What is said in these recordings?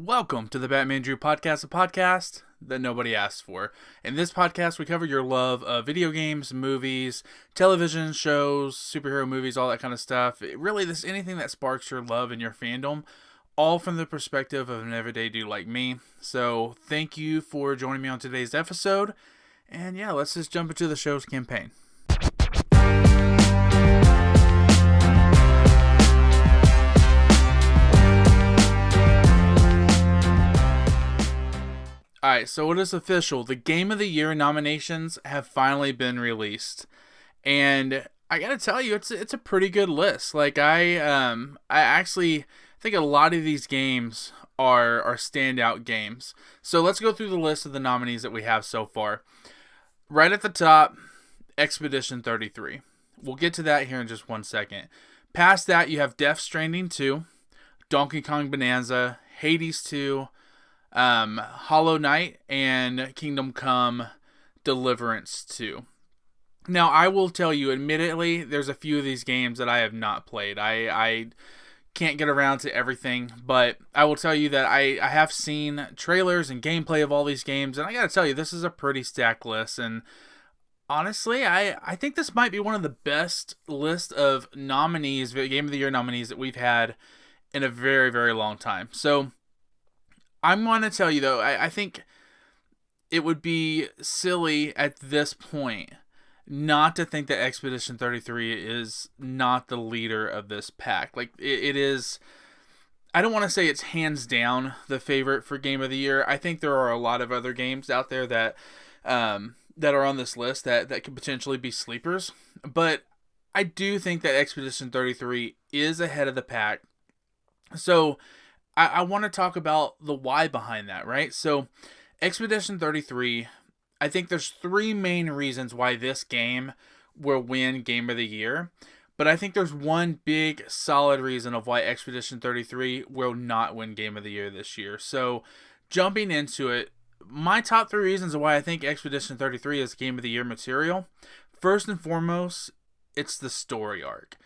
Welcome to the Batmandrew podcast, a podcast that nobody asked for. In this podcast, we cover your love of video games, movies, television shows, superhero movies, all that kind of stuff. Really, this anything that sparks your love and your fandom, all from the perspective of an everyday dude like me. So, thank you for joining me on today's episode. And yeah, let's just jump into the show's campaign. Alright, so it is official. The Game of the Year nominations have finally been released. And I gotta tell you, it's a pretty good list. Like, I actually think a lot of these games are standout games. So let's go through the list of the nominees that we have so far. Right at the top, Expedition 33. We'll get to that here in just one second. Past that, you have Death Stranding 2, Donkey Kong Bonanza, Hades 2, Hollow Knight, and Kingdom Come Deliverance 2. Now, I will tell you, admittedly, there's a few of these games that I have not played. I can't get around to everything, but I will tell you that I have seen trailers and gameplay of all these games, and I gotta tell you, this is a pretty stacked list, and honestly, I think this might be one of the best list of nominees, Game of the Year nominees, that we've had in a very, very long time. So, I'm going to tell you, though, I think it would be silly at this point not to think that Expedition 33 is not the leader of this pack. Like, it is, I don't want to say it's hands down the favorite for Game of the Year. I think there are a lot of other games out there that are on this list that could potentially be sleepers. But I do think that Expedition 33 is ahead of the pack. So I want to talk about the why behind that, right? So, Expedition 33, I think there's three main reasons why this game will win Game of the Year. But I think there's one big, solid reason of why Expedition 33 will not win Game of the Year this year. So, jumping into it, my top three reasons of why I think Expedition 33 is Game of the Year material. First and foremost, it's the story arc.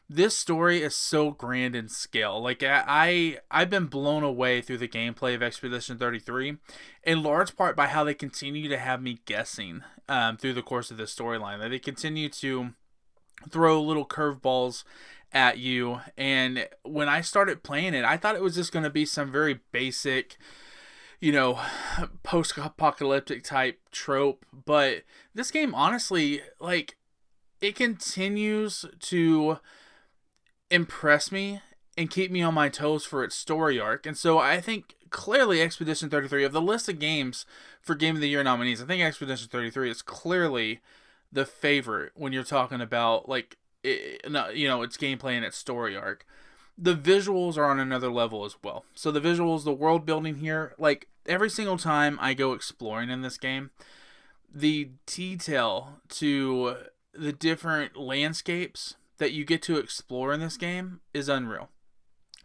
This story is so grand in scale. Like, I've been blown away through the gameplay of Expedition 33, in large part by how they continue to have me guessing through the course of this storyline. They continue to throw little curveballs at you, and when I started playing it, I thought it was just going to be some very basic, post-apocalyptic type trope, but this game, honestly, like, it continues to impress me and keep me on my toes for its story arc. And so I think clearly Expedition 33, of the list of games for Game of the Year nominees, I think Expedition 33 is clearly the favorite when you're talking about, like, its gameplay and its story arc. The visuals are on another level as well. So the visuals, the world building here, like, every single time I go exploring in this game, the detail to the different landscapes that you get to explore in this game is unreal.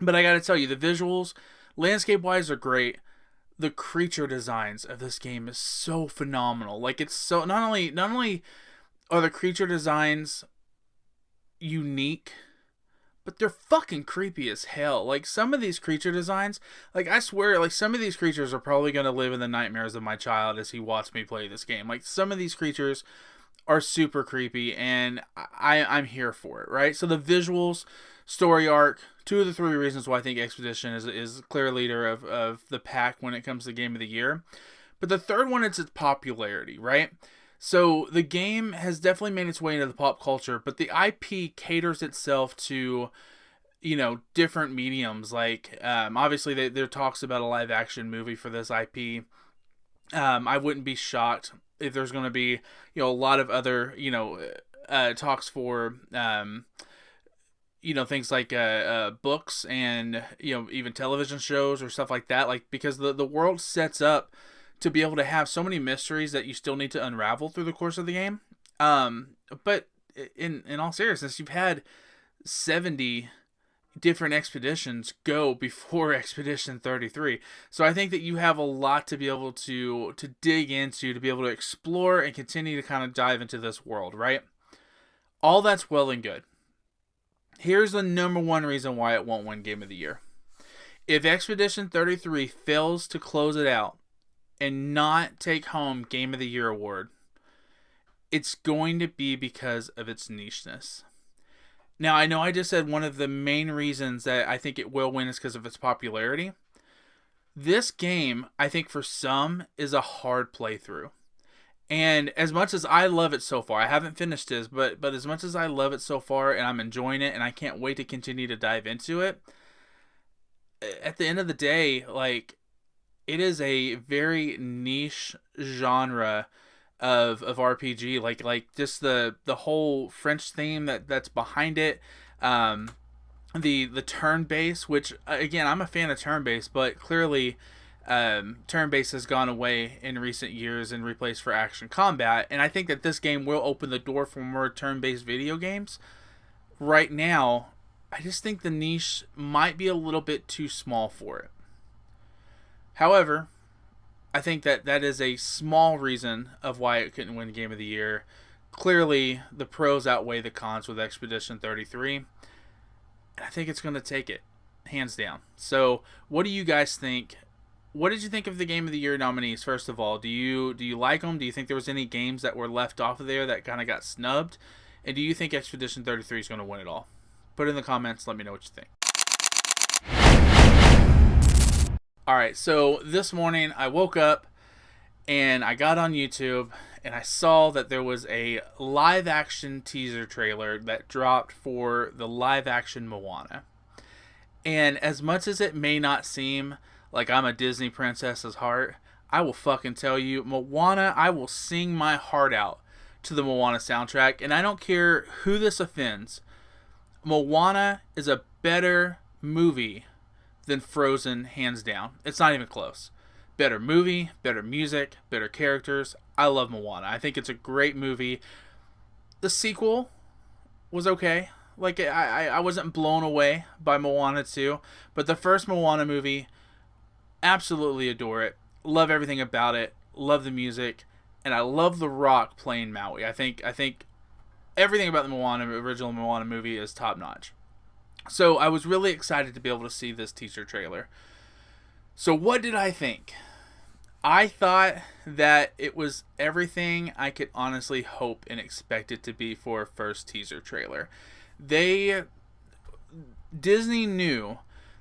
But I gotta tell you, the visuals, landscape-wise, are great. The creature designs of this game is so phenomenal. Like, it's so, not only are the creature designs unique, but they're fucking creepy as hell. Like, some of these creature designs, like, I swear, like, some of these creatures are probably gonna live in the nightmares of my child as he watched me play this game. Like, some of these creatures are super creepy, and I'm here for it, right? So the visuals, story arc, two of the three reasons why I think Expedition is a clear leader of the pack when it comes to Game of the Year. But the third one is its popularity, right? So the game has definitely made its way into the pop culture, but the IP caters itself to, different mediums. Like, obviously there talks about a live action movie for this IP. I wouldn't be shocked if there's going to be, a lot of other, talks for, things like books and, even television shows or stuff like that. Like, because the world sets up to be able to have so many mysteries that you still need to unravel through the course of the game. But in all seriousness, you've had 70 different expeditions go before Expedition 33. So I think that you have a lot to be able to dig into, to be able to explore and continue to kind of dive into this world, right? All that's well and good. Here's the number one reason why it won't win Game of the Year. If Expedition 33 fails to close it out and not take home Game of the Year award, it's going to be because of its nicheness. Now, I know I just said one of the main reasons that I think it will win is because of its popularity. This game, I think for some, is a hard playthrough. And as much as I love it so far, I haven't finished this, but as much as I love it so far and I'm enjoying it and I can't wait to continue to dive into it, at the end of the day, like, it is a very niche genre of RPG, like just the whole French theme that's behind it, the turn base, which again I'm a fan of turn base, but clearly turn base has gone away in recent years and replaced for action combat, and I think that this game will open the door for more turn based video games. Right now, I just think the niche might be a little bit too small for it. However, I think that is a small reason of why it couldn't win Game of the Year. Clearly, the pros outweigh the cons with Expedition 33. And I think it's going to take it, hands down. So, what do you guys think? What did you think of the Game of the Year nominees, first of all? Do you like them? Do you think there was any games that were left off of there that kind of got snubbed? And do you think Expedition 33 is going to win it all? Put it in the comments. Let me know what you think. Alright, so this morning I woke up and I got on YouTube and I saw that there was a live action teaser trailer that dropped for the live action Moana. And as much as it may not seem like I'm a Disney princess's heart, I will fucking tell you, Moana, I will sing my heart out to the Moana soundtrack, and I don't care who this offends. Moana is a better movie than Frozen, hands down. It's not even close. Better movie, better music, better characters. I love Moana. I think it's a great movie. The sequel was okay. Like, I wasn't blown away by Moana 2, but the first Moana movie, absolutely adore it. Love everything about it. Love the music. And I love The Rock playing Maui. I think everything about the original Moana movie is top notch. So I was really excited to be able to see this teaser trailer. So what did I think? I thought that it was everything I could honestly hope and expect it to be for a first teaser trailer. Disney knew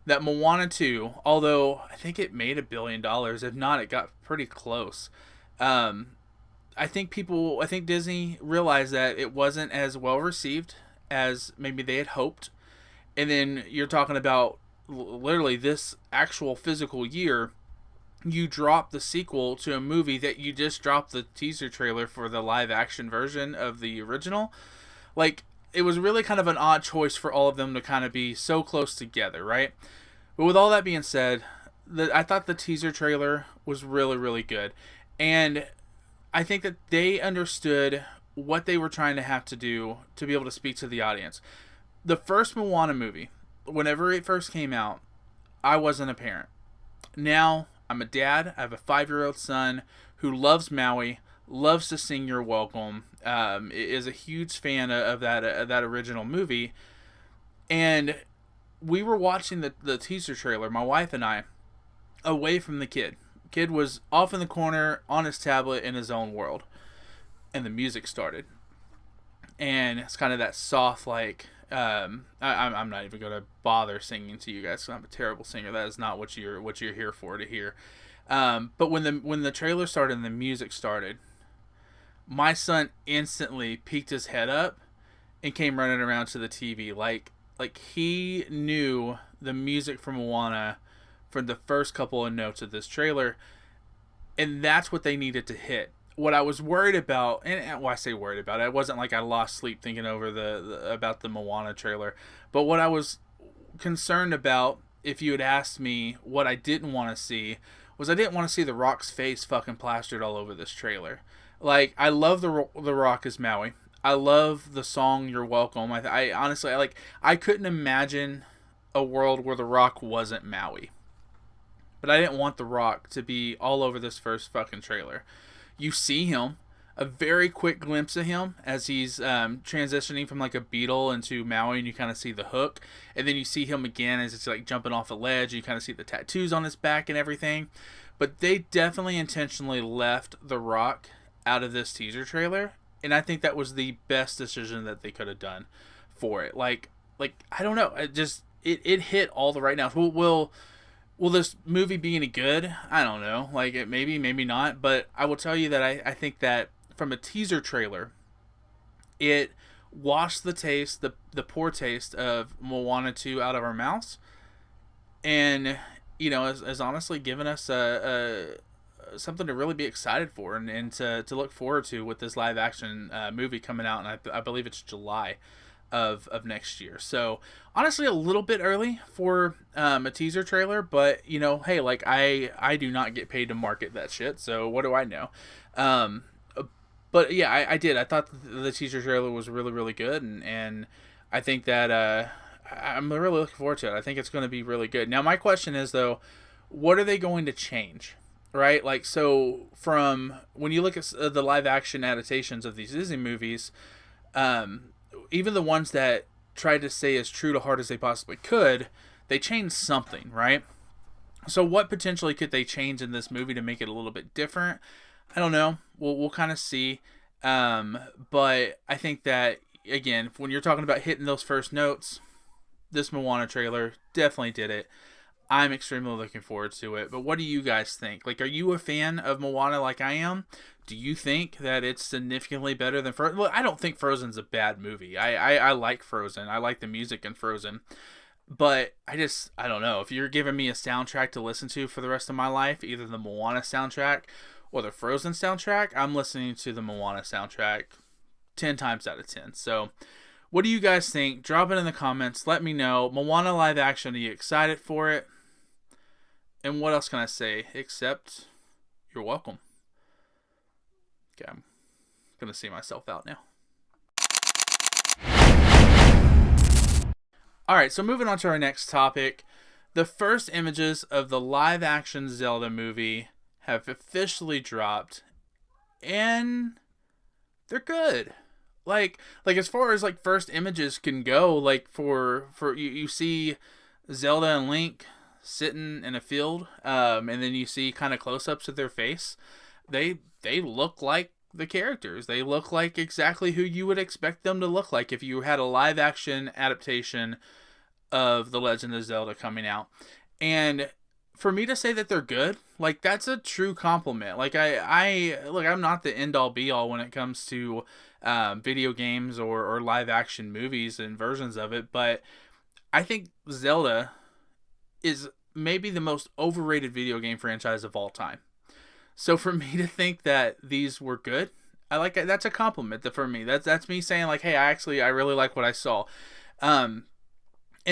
that Moana 2, although I think it made $1 billion, if not, it got pretty close. I think Disney realized that it wasn't as well received as maybe they had hoped. And then you're talking about literally this actual physical year, you drop the sequel to a movie that you just dropped the teaser trailer for the live action version of the original. Like, it was really kind of an odd choice for all of them to kind of be so close together, right? But with all that being said, I thought the teaser trailer was really, really good. And I think that they understood what they were trying to have to do to be able to speak to the audience. The first Moana movie, whenever it first came out, I wasn't a parent. Now, I'm a dad. I have a 5-year-old son who loves Maui, loves to sing You're Welcome, is a huge fan of that original movie. And we were watching the teaser trailer, my wife and I, away from the kid. Kid was off in the corner on his tablet in his own world. And the music started. And it's kind of that soft, like, I'm not even going to bother singing to you guys because I'm a terrible singer. That is not what you're here for to hear. But when the trailer started and the music started, my son instantly peeked his head up and came running around to the TV. Like he knew the music from Moana from the first couple of notes of this trailer. And that's what they needed to hit. What I was worried about, and I say worried about, it wasn't like I lost sleep thinking over about the Moana trailer, but what I was concerned about, if you had asked me what I didn't want to see, was I didn't want to see The Rock's face fucking plastered all over this trailer. Like, I love the Rock as Maui. I love the song You're Welcome. I honestly, I couldn't imagine a world where The Rock wasn't Maui. But I didn't want The Rock to be all over this first fucking trailer. You see him. a very quick glimpse of him as he's transitioning from like a beetle into Maui, and you kind of see the hook, and then you see him again as it's like jumping off a ledge. You kind of see the tattoos on his back and everything, but they definitely intentionally left The Rock out of this teaser trailer, and I think that was the best decision that they could have done for it. Like I don't know, it hit all the right notes. Will this movie be any good? I don't know. Like, it maybe not. But I will tell you that I think that from a teaser trailer, it washed the poor taste of Moana 2 out of our mouths. And, has honestly given us something to really be excited for and to look forward to with this live action movie coming out. And I believe it's July of next year. So honestly, a little bit early for a teaser trailer, but hey, like I do not get paid to market that shit, so what do I know? But yeah, I did. I thought the teaser trailer was really, really good, and I think that I'm really looking forward to it. I think it's going to be really good. Now, my question is though, what are they going to change? Right? Like, so from when you look at the live action adaptations of these Disney movies, even the ones that tried to stay as true to heart as they possibly could, they changed something, right? So what potentially could they change in this movie to make it a little bit different? I don't know. We'll kind of see. But I think that, again, when you're talking about hitting those first notes, this Moana trailer definitely did it. I'm extremely looking forward to it. But what do you guys think? Like, are you a fan of Moana like I am? Do you think that it's significantly better than Frozen? Well, I don't think Frozen's a bad movie. I like Frozen. I like the music in Frozen. But I don't know. If you're giving me a soundtrack to listen to for the rest of my life, either the Moana soundtrack or the Frozen soundtrack, I'm listening to the Moana soundtrack 10 times out of 10. So, what do you guys think? Drop it in the comments. Let me know. Moana live action, are you excited for it? And what else can I say except you're welcome? Okay, I'm going to see myself out now. Alright, so moving on to our next topic. The first images of the live action Zelda movie have officially dropped. And they're good. Like as far as like first images can go, like for you see Zelda and Link sitting in a field, and then you see kind of close-ups of their face. They look like the characters. They look like exactly who you would expect them to look like if you had a live action adaptation of The Legend of Zelda coming out. And for me to say that they're good, like, that's a true compliment. Like, I'm not the end all be all when it comes to video games or live action movies and versions of it, but I think Zelda is maybe the most overrated video game franchise of all time. So for me to think that these were good, that's a compliment for me. That's me saying like, hey, I really like what I saw. And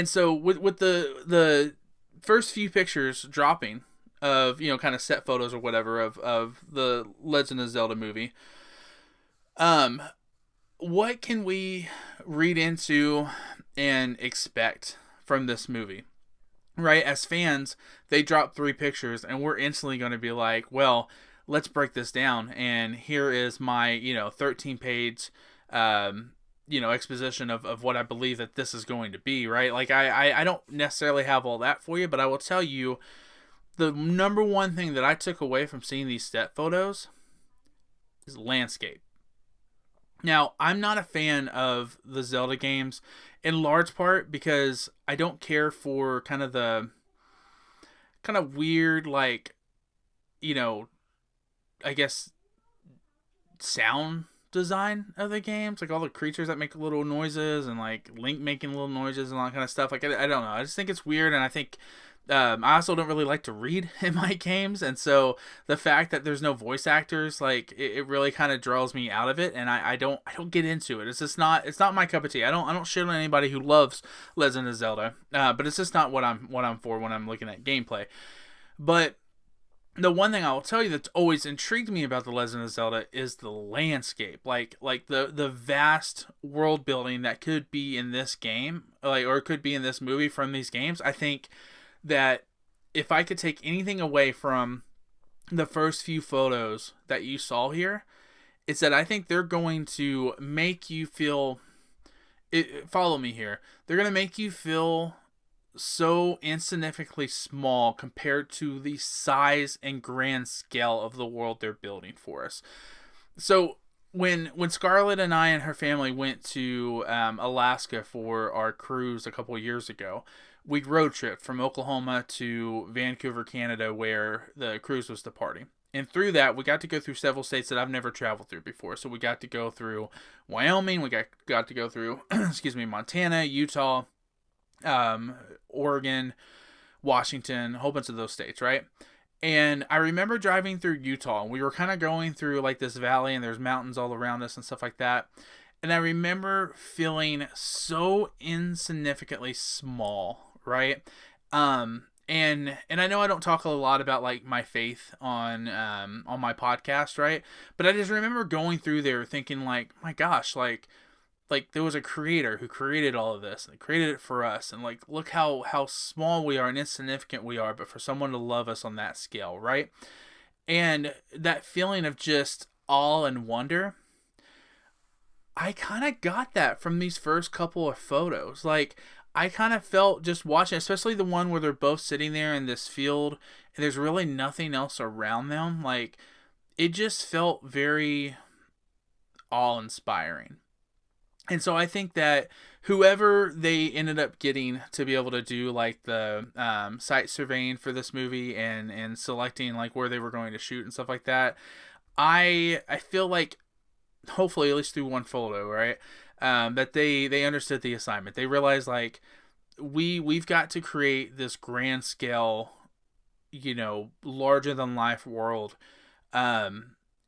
so with the first few pictures dropping of, kind of set photos or whatever of the Legend of Zelda movie, what can we read into and expect from this movie? Right, as fans, they drop 3 pictures, and we're instantly going to be like, well, let's break this down. And here is my, 13-page, exposition of what I believe that this is going to be, right? Like, I don't necessarily have all that for you, but I will tell you the number one thing that I took away from seeing these set photos is landscape. Now, I'm not a fan of the Zelda games in large part because I don't care for kind of the weird, like, I guess sound design of the games, like all the creatures that make little noises and like Link making little noises and all that kind of stuff. Like, I don't know. I just think it's weird, and I think I also don't really like to read in my games, and so the fact that there's no voice actors, like, it really kind of draws me out of it, and I don't get into it. It's not my cup of tea. I don't shit on anybody who loves Legend of Zelda, but it's just not what I'm for when I'm looking at gameplay. But the one thing I will tell you that's always intrigued me about The Legend of Zelda is the landscape, like the vast world building that could be in this game, or could be in this movie from these games. I think that if I could take anything away from the first few photos that you saw here, is that I think they're going to make you feel, follow me here, they're going to make you feel so insignificantly small compared to the size and grand scale of the world they're building for us. So when Scarlett and I and her family went to Alaska for our cruise a couple years ago, we road tripped from Oklahoma to Vancouver, Canada, where the cruise was departing. And through that, we got to go through several states that I've never traveled through before. So we got to go through Wyoming, we got to go through, Montana, Utah, Oregon, Washington, a whole bunch of those states, right? And I remember driving through Utah, and we were kind of going through like this valley, and there's mountains all around us and stuff like that. And I remember feeling so insignificantly small, right? And I know I don't talk a lot about like my faith on my podcast, right? But I just remember going through there thinking like, my gosh, like there was a creator who created all of this, and they created it for us, and like look how small we are and insignificant we are, but for someone to love us on that scale, right? And that feeling of just awe and wonder, I kind of got that from these first couple of photos. Like, I kind of felt just watching, especially the one where they're both sitting there in this field and there's really nothing else around them. Like, it just felt very awe-inspiring. And so I think that whoever they ended up getting to be able to do like the site surveying for this movie and selecting like where they were going to shoot and stuff like that, I feel like hopefully at least through one photo, right, that they understood the assignment. They realized like we've got to create this grand scale, larger than life world.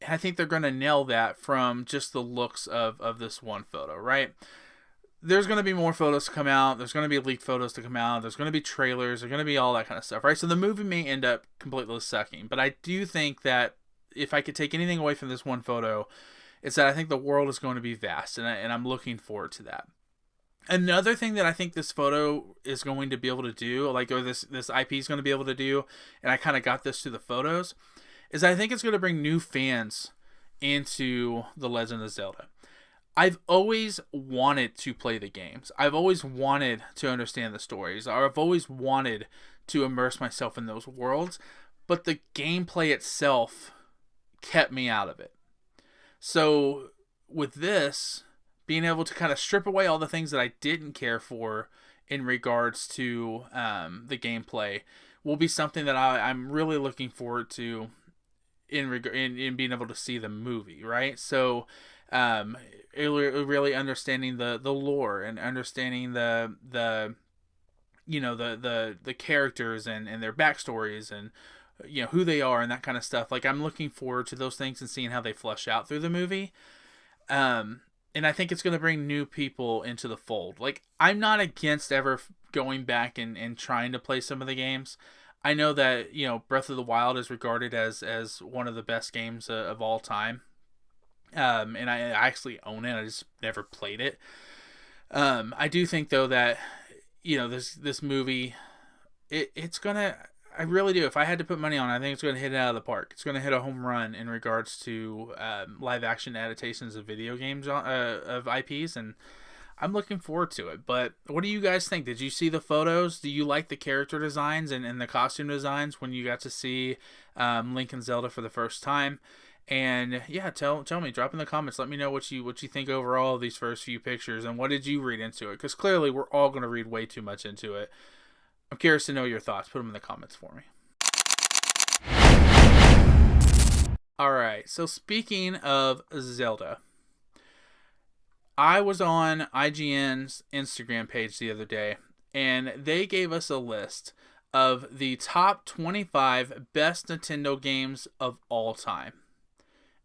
I think they're going to nail that from just the looks of this one photo, right? There's going to be more photos to come out. There's going to be leaked photos to come out. There's going to be trailers. There's going to be all that kind of stuff, right? So the movie may end up completely sucking. But I do think that if I could take anything away from this one photo, it's that I think the world is going to be vast, and I'm looking forward to that. Another thing that I think this photo is going to be able to do, or this IP is going to be able to do, and I kind of got this through the photos, is I think it's going to bring new fans into The Legend of Zelda. I've always wanted to play the games. I've always wanted to understand the stories. I've always wanted to immerse myself in those worlds, but the gameplay itself kept me out of it. So with this, being able to kind of strip away all the things that I didn't care for in regards to the gameplay will be something that I'm really looking forward to in being able to see the movie, right? So really understanding the lore and understanding the characters and their backstories and who they are and that kind of stuff. Like, I'm looking forward to those things and seeing how they flesh out through the movie. And I think it's going to bring new people into the fold. Like, I'm not against ever going back and trying to play some of the games. I know that, Breath of the Wild is regarded as one of the best games of all time. And I actually own it. I just never played it. I do think, though, that, this movie, it's going to... I really do. If I had to put money on it, I think it's going to hit it out of the park. It's going to hit a home run in regards to live action adaptations of video games of IPs, and I'm looking forward to it. But what do you guys think? Did you see the photos? Do you like the character designs and the costume designs when you got to see Link and Zelda for the first time? And yeah, tell me, drop in the comments. Let me know what you think overall of these first few pictures, and what did you read into it? Because clearly we're all going to read way too much into it. I'm curious to know your thoughts. Put them in the comments for me. Alright, so speaking of Zelda, I was on IGN's Instagram page the other day, and they gave us a list of the top 25 best Nintendo games of all time.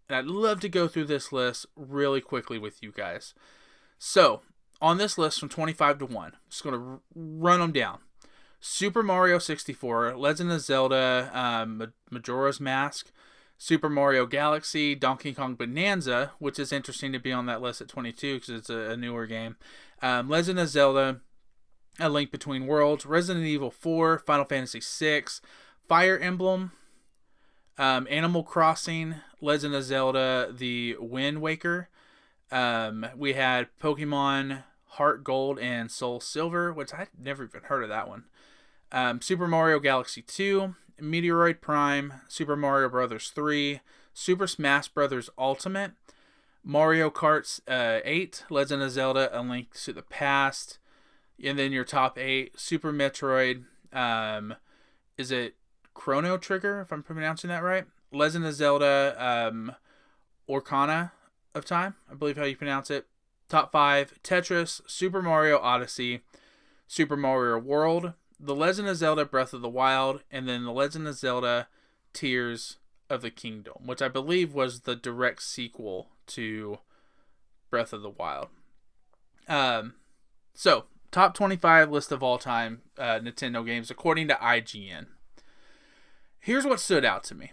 And I'd love to go through this list really quickly with you guys. So, on this list from 25 to 1, just going to run them down. Super Mario 64, Legend of Zelda, Majora's Mask, Super Mario Galaxy, Donkey Kong Bonanza, which is interesting to be on that list at 22 because it's a newer game, Legend of Zelda, A Link Between Worlds, Resident Evil 4, Final Fantasy 6, Fire Emblem, Animal Crossing, Legend of Zelda: The Wind Waker. We had Pokemon Heart Gold and Soul Silver, which I'd never even heard of that one. Super Mario Galaxy 2, Meteoroid Prime, Super Mario Bros. 3, Super Smash Bros. Ultimate, Mario Kart 8, Legend of Zelda: A Link to the Past, and then your top 8, Super Metroid, is it Chrono Trigger, if I'm pronouncing that right? Legend of Zelda, Ocarina of Time, I believe how you pronounce it. Top 5, Tetris, Super Mario Odyssey, Super Mario World, The Legend of Zelda Breath of the Wild, and then The Legend of Zelda Tears of the Kingdom, which I believe was the direct sequel to Breath of the Wild. So, top 25 list of all time Nintendo games according to IGN. Here's what stood out to me.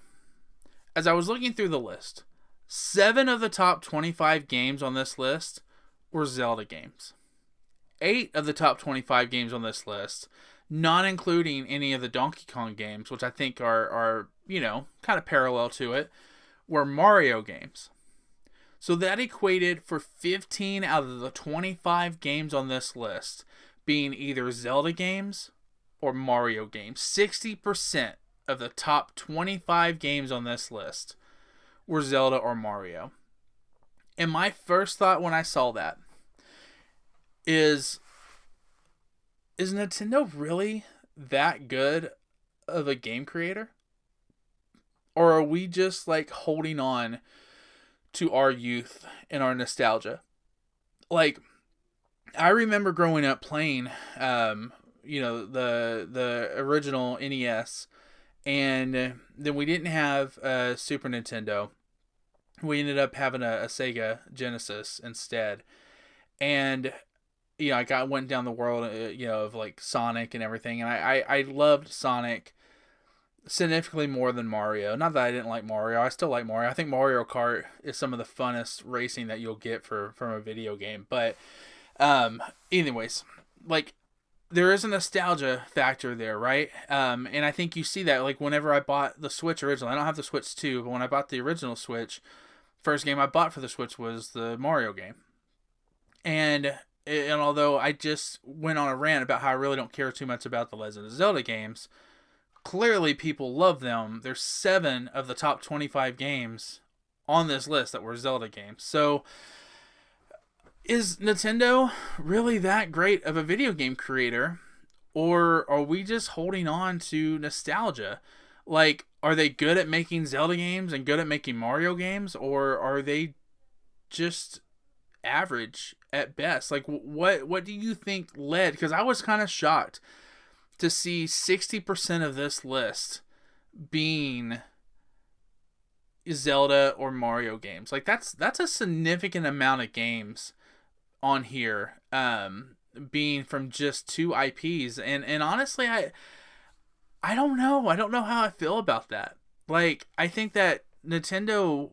As I was looking through the list, 7 of the top 25 games on this list were Zelda games. 8 of the top 25 games on this list, not including any of the Donkey Kong games, which I think are kind of parallel to it, were Mario games. So that equated for 15 out of the 25 games on this list being either Zelda games or Mario games. 60% of the top 25 games on this list were Zelda or Mario. And my first thought when I saw that is Nintendo really that good of a game creator? Or are we just like holding on to our youth and our nostalgia? Like, I remember growing up playing, the original NES, and then we didn't have a Super Nintendo. We ended up having a Sega Genesis instead, and I went down the world, of like Sonic and everything, and I loved Sonic significantly more than Mario. Not that I didn't like Mario. I still like Mario. I think Mario Kart is some of the funnest racing that you'll get from a video game. But anyways, like, there is a nostalgia factor there, right? And I think you see that, like, whenever I bought the Switch originally. I don't have the Switch 2, but when I bought the original Switch, first game I bought for the Switch was the Mario game. And although I just went on a rant about how I really don't care too much about the Legend of Zelda games, clearly people love them. There's 7 of the top 25 games on this list that were Zelda games. So, is Nintendo really that great of a video game creator? Or are we just holding on to nostalgia? Like, are they good at making Zelda games and good at making Mario games? Or are they just average at best? Like, what do you think led? Because I was kind of shocked to see 60% of this list being Zelda or Mario games. Like, that's a significant amount of games on here, being from just 2 IPs. And honestly, I don't know. I don't know how I feel about that. Like, I think that Nintendo,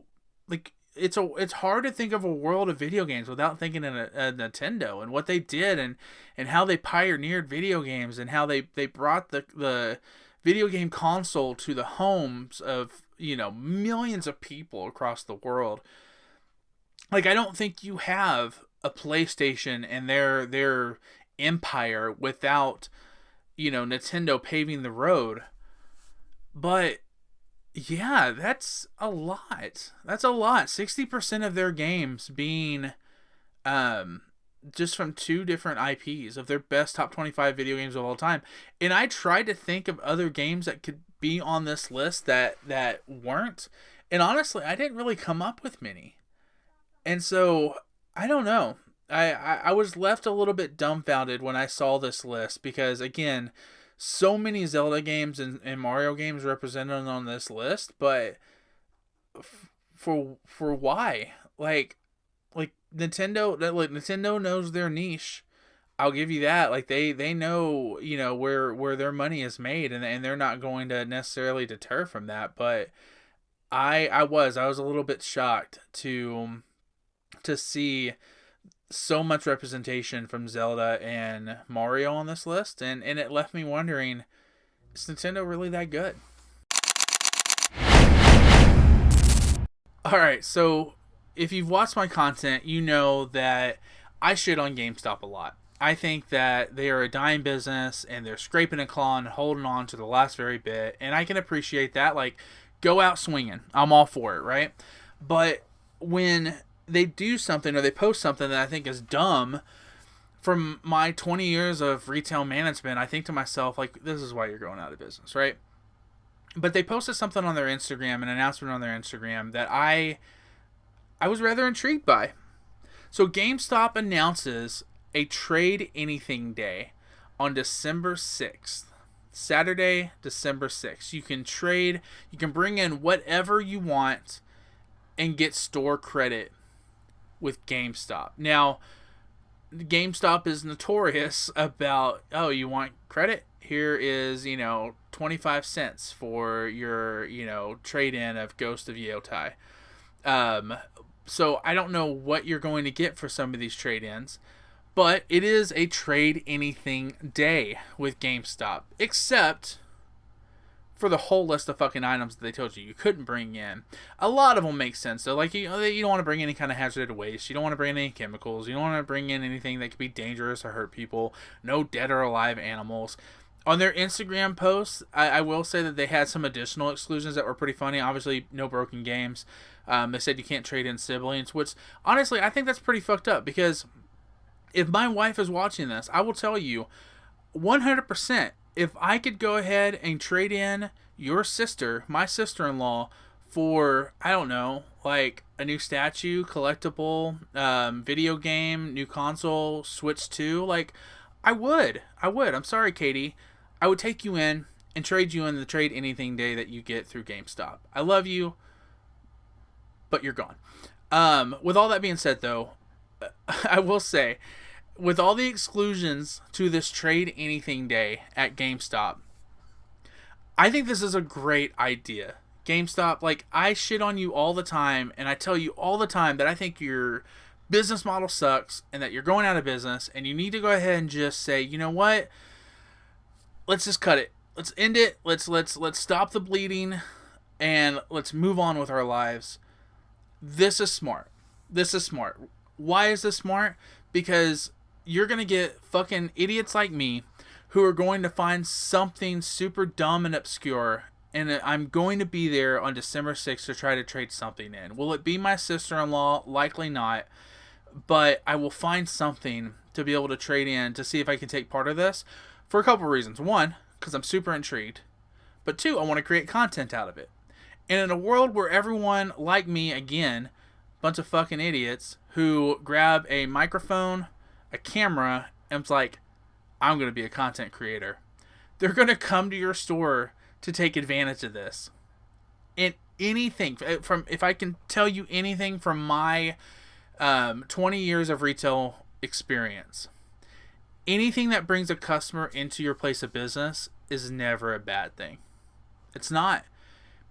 like, it's hard to think of a world of video games without thinking of a Nintendo and what they did and how they pioneered video games and how they brought the video game console to the homes of, millions of people across the world. Like, I don't think you have a PlayStation and their empire without, Nintendo paving the road. But yeah, that's a lot. 60% of their games being just from 2 different IPs of their best top 25 video games of all time. And I tried to think of other games that could be on this list that weren't. And honestly, I didn't really come up with many. And so, I don't know. I was left a little bit dumbfounded when I saw this list because, again, so many Zelda games and Mario games represented on this list, but for why? Like Nintendo knows their niche. I'll give you that. Like, they know, where their money is made, and they're not going to necessarily deter from that. But I was a little bit shocked to see so much representation from Zelda and Mario on this list, and it left me wondering, is Nintendo really that good? All right, so if you've watched my content, you know that I shit on GameStop a lot. I think that they are a dying business and they're scraping and clawing and holding on to the last very bit, and I can appreciate that. Like, go out swinging. I'm all for it, right? But when they do something or they post something that I think is dumb, from my 20 years of retail management, I think to myself, like, this is why you're going out of business, right? But they posted something on their Instagram, an announcement on their Instagram that I was rather intrigued by. So GameStop announces a Trade Anything Day on December 6th. Saturday, December 6th. You can trade, you can bring in whatever you want and get store credit with GameStop. Now, GameStop is notorious about, oh, you want credit? Here is, 25 cents for your, trade-in of Ghost of Yotai. So I don't know what you're going to get for some of these trade-ins, but it is a Trade Anything Day with GameStop, except for the whole list of fucking items that they told you couldn't bring in. A lot of them make sense, though. Like, you don't want to bring any kind of hazardous waste. You don't want to bring in any chemicals. You don't want to bring in anything that could be dangerous or hurt people. No dead or alive animals. On their Instagram posts, I will say that they had some additional exclusions that were pretty funny. Obviously, no broken games. They said you can't trade in siblings, which, honestly, I think that's pretty fucked up, because if my wife is watching this, I will tell you 100%, if I could go ahead and trade in your sister, my sister-in-law, for, I don't know, like a new statue, collectible, video game, new console, Switch 2, like, I would. I'm sorry, Katie. I would take you in and trade you in the Trade Anything Day that you get through GameStop. I love you, but you're gone. With all that being said, though, I will say, with all the exclusions to this Trade Anything Day at GameStop, I think this is a great idea. GameStop, like, I shit on you all the time, and I tell you all the time that I think your business model sucks and that you're going out of business, and you need to go ahead and just say, you know what? Let's just cut it. Let's end it. Let's stop the bleeding, and let's move on with our lives. This is smart. Why is this smart? Because you're going to get fucking idiots like me who are going to find something super dumb and obscure, and I'm going to be there on December 6th to try to trade something in. Will it be my sister-in-law? Likely not. But I will find something to be able to trade in to see if I can take part of this for a couple of reasons. One, because I'm super intrigued. But two, I want to create content out of it. And in a world where everyone, like me, again, bunch of fucking idiots who grab a microphone, a camera, and it's like, I'm going to be a content creator. They're going to come to your store to take advantage of this. And anything, if I can tell you anything from my 20 years of retail experience, anything that brings a customer into your place of business is never a bad thing. It's not.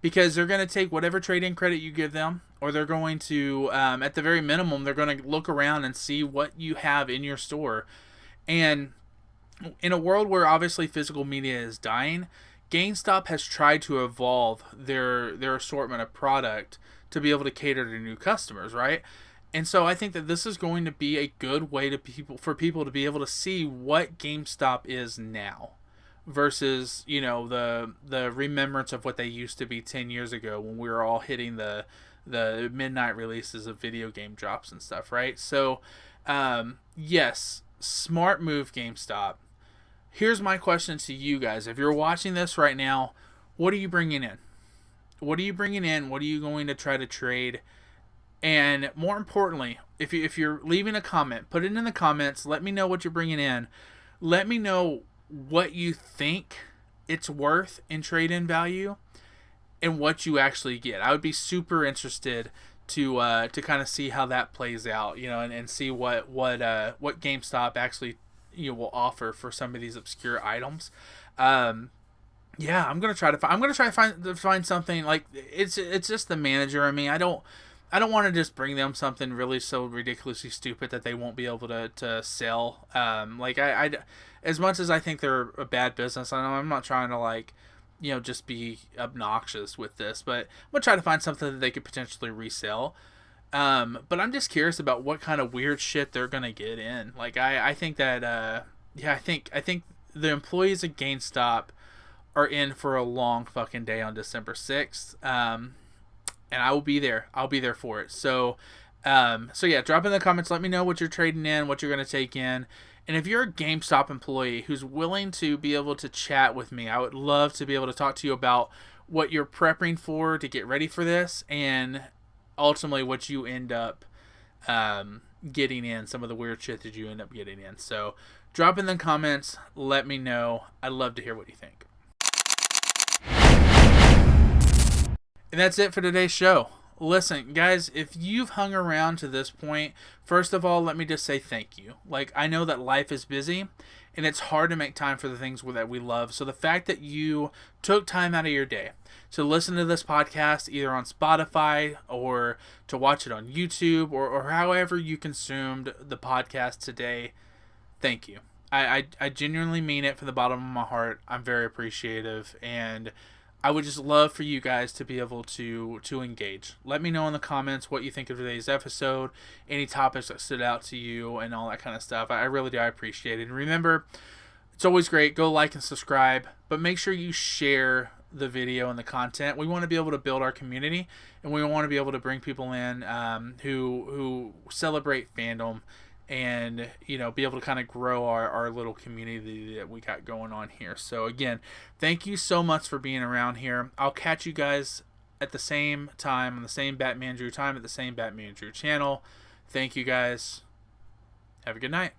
Because they're going to take whatever trade-in credit you give them, or they're going to, at the very minimum, they're going to look around and see what you have in your store. And in a world where obviously physical media is dying, GameStop has tried to evolve their assortment of product to be able to cater to new customers, right? And so I think that this is going to be a good way for people to be able to see what GameStop is now versus, the remembrance of what they used to be 10 years ago when we were all hitting the midnight releases of video game drops and stuff, right? So, yes, smart move, GameStop. Here's my question to you guys. If you're watching this right now, what are you bringing in? What are you bringing in? What are you going to try to trade? And more importantly, if you're leaving a comment, put it in the comments. Let me know what you're bringing in. Let me know what you think it's worth in trade-in value and what you actually get. I would be super interested to kind of see how that plays out, and see what GameStop actually will offer for some of these obscure items. Yeah, I'm gonna try to find something. Like, it's just the manager. I mean, I don't want to just bring them something really so ridiculously stupid that they won't be able to sell. Like, I as much as I think they're a bad business, I'm not trying to just be obnoxious with this, but I'm gonna try to find something that they could potentially resell. But I'm just curious about what kind of weird shit they're gonna get in. Like I think that I think the employees at GameStop are in for a long fucking day on December 6th. And I will be there. I'll be there for it. So yeah, drop in the comments. Let me know what you're trading in, what you're going to take in. And if you're a GameStop employee who's willing to be able to chat with me, I would love to be able to talk to you about what you're prepping for to get ready for this, and ultimately what you end up getting in, some of the weird shit that you end up getting in. So drop in the comments. Let me know. I'd love to hear what you think. And that's it for today's show. Listen, guys, if you've hung around to this point, first of all, let me just say thank you. Like, I know that life is busy, and it's hard to make time for the things that we love. So the fact that you took time out of your day to listen to this podcast, either on Spotify or to watch it on YouTube, or however you consumed the podcast today, thank you. I genuinely mean it from the bottom of my heart. I'm very appreciative, and I would just love for you guys to be able to engage. Let me know in the comments what you think of today's episode, any topics that stood out to you, and all that kind of stuff. I really do. I appreciate it. And remember, it's always great. Go like and subscribe, but make sure you share the video and the content. We want to be able to build our community, and we want to be able to bring people in who celebrate fandom, and be able to kind of grow our little community that we got going on here. So again, thank you so much for being around here. I'll catch you guys at the same time on the same Batmandrew time at the same Batmandrew channel. Thank you guys. Have a good night.